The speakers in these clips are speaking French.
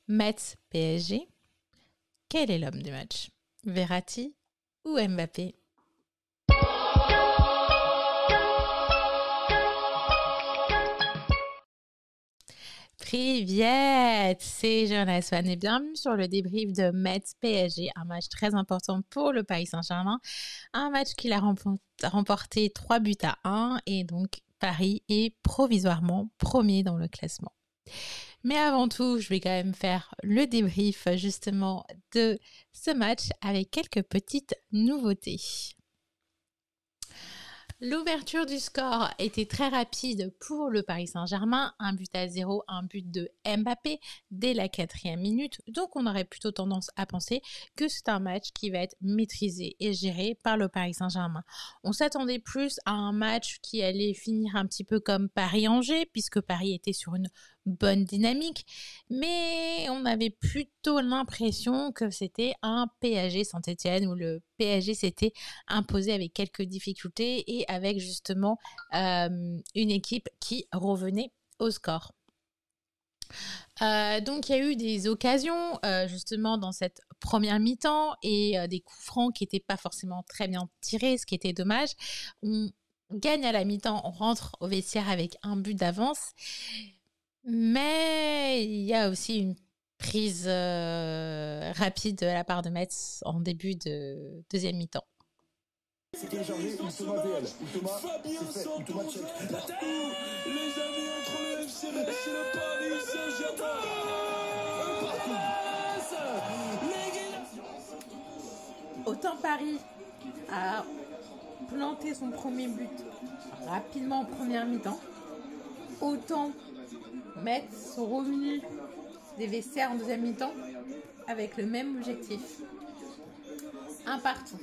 Metz PSG, quel est l'homme du match? Verratti ou Mbappé? Привет, c'est Jonas Swan et bienvenue sur le débrief de Metz PSG, un match très important pour le Paris Saint-Germain, un match qu'il a remporté 3-1 et donc Paris est provisoirement premier dans le classement. Mais avant tout, je vais quand même faire le débrief justement de ce match avec quelques petites nouveautés. L'ouverture du score était très rapide pour le Paris Saint-Germain, 1-0, un but de Mbappé dès la 4e minute. Donc on aurait plutôt tendance à penser que c'est un match qui va être maîtrisé et géré par le Paris Saint-Germain. On s'attendait plus à un match qui allait finir un petit peu comme Paris-Angers, puisque Paris était sur une bonne dynamique, mais on avait plutôt l'impression que c'était un PSG Saint-Etienne où le PSG s'était imposé avec quelques difficultés et avec justement une équipe qui revenait au score. Donc il y a eu des occasions justement dans cette première mi-temps et des coups francs qui n'étaient pas forcément très bien tirés, ce qui était dommage. On gagne à la mi-temps, on rentre au vestiaire avec un but d'avance. Mais il y a aussi une prise rapide de la part de Metz en début de deuxième mi-temps. C'est téléchargé, Thomas VL. Thomas, c'est fait. Thomas check. Les amis, entre le FC Metz et le Paris Saint-Germain. Autant Paris a planté son premier but rapidement en première mi-temps, autant Metz sont revenus des vestiaires en deuxième mi-temps avec le même objectif. Un partout.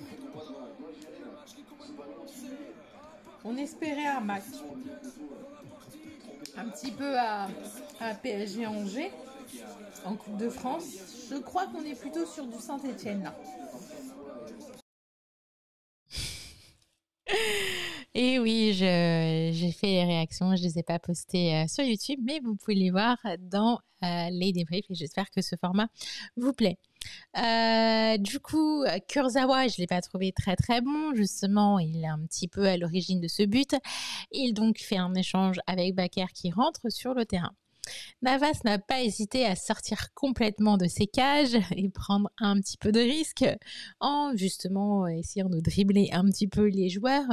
On espérait un match un petit peu à PSG Angers en Coupe de France. Je crois qu'on est plutôt sur du Saint-Etienne là. Et oui, j'ai fait les réactions, je ne les ai pas postées sur YouTube, mais vous pouvez les voir dans les débriefs et j'espère que ce format vous plaît. Du coup, Kurzawa, je ne l'ai pas trouvé très très bon, justement, il est un petit peu à l'origine de ce but. Il donc fait un échange avec Bakker qui rentre sur le terrain. Navas n'a pas hésité à sortir complètement de ses cages et prendre un petit peu de risque en justement essayant de dribbler un petit peu les joueurs.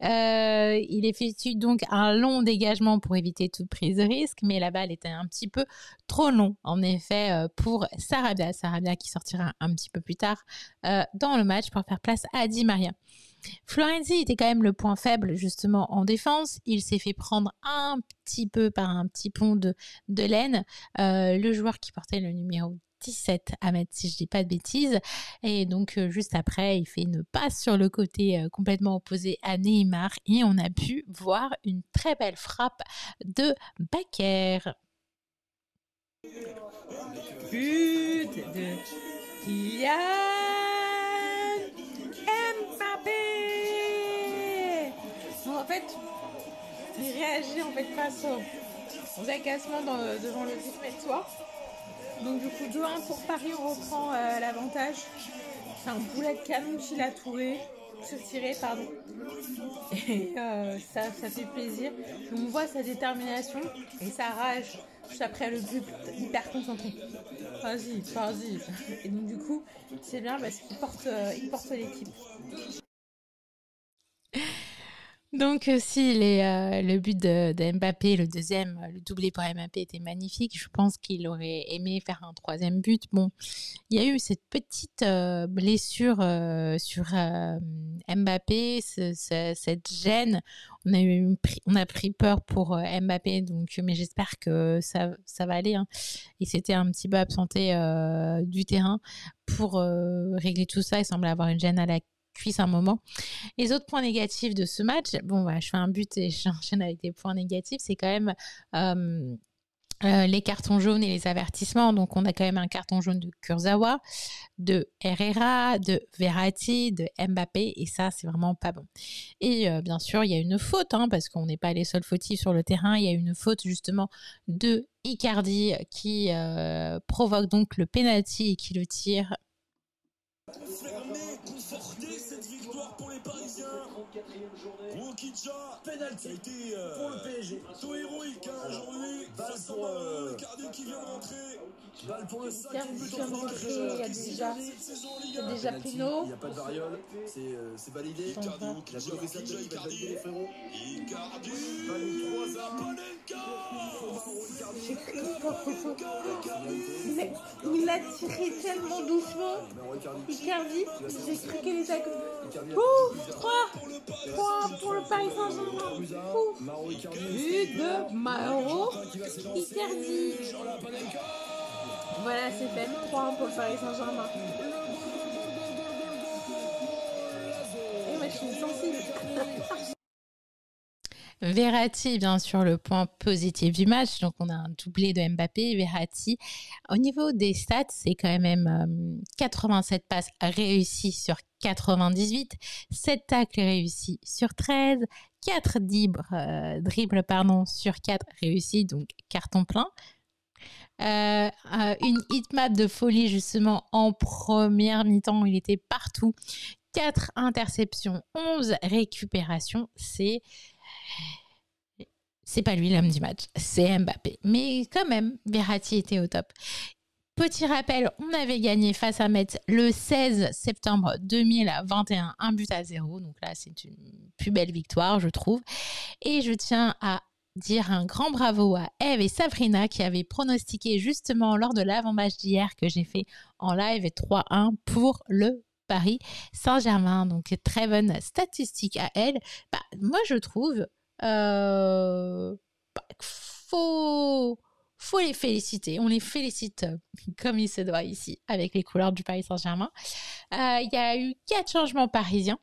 Il effectue donc un long dégagement pour éviter toute prise de risque, mais la balle était un petit peu trop long en effet pour Sarabia. Sarabia qui sortira un petit peu plus tard dans le match pour faire place à Di Maria. Florenzi était quand même le point faible justement en défense. Il s'est fait prendre un petit peu par un petit pont de laine. Le joueur qui portait le numéro 17 à mettre si je dis pas de bêtises. Et donc juste après, il fait une passe sur le côté complètement opposé à Neymar et on a pu voir une très belle frappe de Bakker. But de Kylian Mbappé. Donc en fait, il réagit en fait face aux agacements devant le but mettois. Donc du coup 2-1 pour Paris, on reprend l'avantage. C'est un boulet de canon qu'il a tiré, pardon. Et ça fait plaisir. On voit sa détermination et sa rage juste après le but, hyper concentré. Vas-y. Et donc du coup, c'est bien parce qu'il porte l'équipe. Donc aussi le but de Mbappé, le deuxième, le doublé pour Mbappé était magnifique. Je pense qu'il aurait aimé faire un troisième but. Bon, il y a eu cette petite blessure sur Mbappé, cette gêne. On a pris peur pour Mbappé, donc mais j'espère que ça va aller. Hein. Il s'était un petit peu absenté du terrain pour régler tout ça. Il semblait avoir une gêne à la cuisse un moment. Les autres points négatifs de ce match, bon, je fais un but et j'enchaîne avec des points négatifs, c'est quand même les cartons jaunes et les avertissements. Donc, on a quand même un carton jaune de Kurzawa, de Herrera, de Verratti, de Mbappé. Et ça, c'est vraiment pas bon. Et bien sûr, il y a une faute, parce qu'on n'est pas les seuls fautifs sur le terrain. Il y a une faute justement de Icardi qui provoque donc le penalty et qui le tire. Fermé, conforté cette victoire pour les Parisiens. Wokidja, penalty. Ça a été pour le PSG. Plutôt héroïque aujourd'hui. Balle Face pour à Icardi qui vient de rentrer. balle pour le Icardi vient de rentrer, il y a déjà Pino. Il n'y a pas de variole, c'est validé. Icardi, La joueuse ça va valider les frérots. Icardi, Mais il l'a tiré tellement doucement. Icardi, j'ai cru qu'elle était à côté. 3 pour le Paris Saint-Germain. But de Mauro Icardi. Voilà, c'est fait. 3-1 pour le Paris Saint-Germain. Et moi, je suis sensible. Verratti, bien sûr, le point positif du match. Donc, on a un doublé de Mbappé. Verratti, au niveau des stats, c'est quand même 87 passes réussies sur 98, 7 tacles réussis sur 13, 4 dribbles sur 4 réussis, donc carton plein. Une hitmap de folie justement en première mi-temps, il était partout. 4 interceptions, 11 récupérations, c'est pas lui l'homme du match, c'est Mbappé. Mais quand même, Verratti était au top. Petit rappel, on avait gagné face à Metz le 16 septembre 2021, 1-0. Donc là, c'est une plus belle victoire, je trouve. Et je tiens à dire un grand bravo à Eve et Sabrina qui avaient pronostiqué justement lors de l'avant-match d'hier que j'ai fait en live 3-1 pour le Paris Saint-Germain. Donc très bonne statistique à elle. Moi, je trouve faut les féliciter. On les félicite comme il se doit ici avec les couleurs du Paris Saint-Germain. Il y a eu 4 changements parisiens.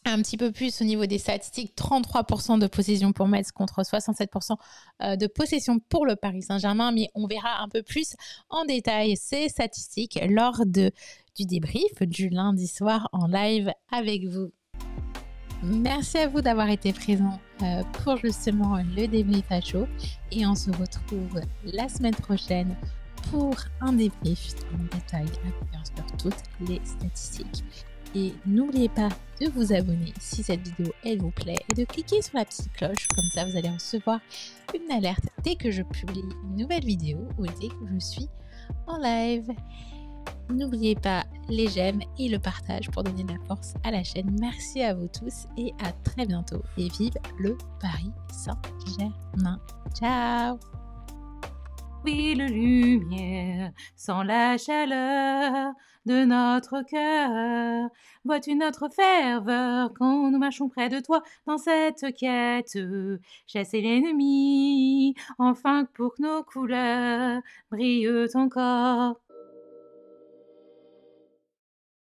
Un petit peu plus au niveau des statistiques, 33% de possession pour Metz contre 67% de possession pour le Paris Saint-Germain, mais on verra un peu plus en détail ces statistiques lors du débrief du lundi soir en live avec vous. Merci à vous d'avoir été présents pour justement le débrief à chaud et on se retrouve la semaine prochaine pour un débrief en détail sur toutes les statistiques. Et n'oubliez pas de vous abonner si cette vidéo elle vous plaît et de cliquer sur la petite cloche, comme ça vous allez recevoir une alerte dès que je publie une nouvelle vidéo ou dès que je suis en live. N'oubliez pas les j'aime et le partage pour donner de la force à la chaîne. Merci à vous tous et à très bientôt. Et vive le Paris Saint-Germain. Ciao! Oui, la lumière, sans la chaleur de notre cœur. Vois-tu notre ferveur quand nous marchons près de toi dans cette quête? Chasser l'ennemi, enfin pour que nos couleurs brillent encore.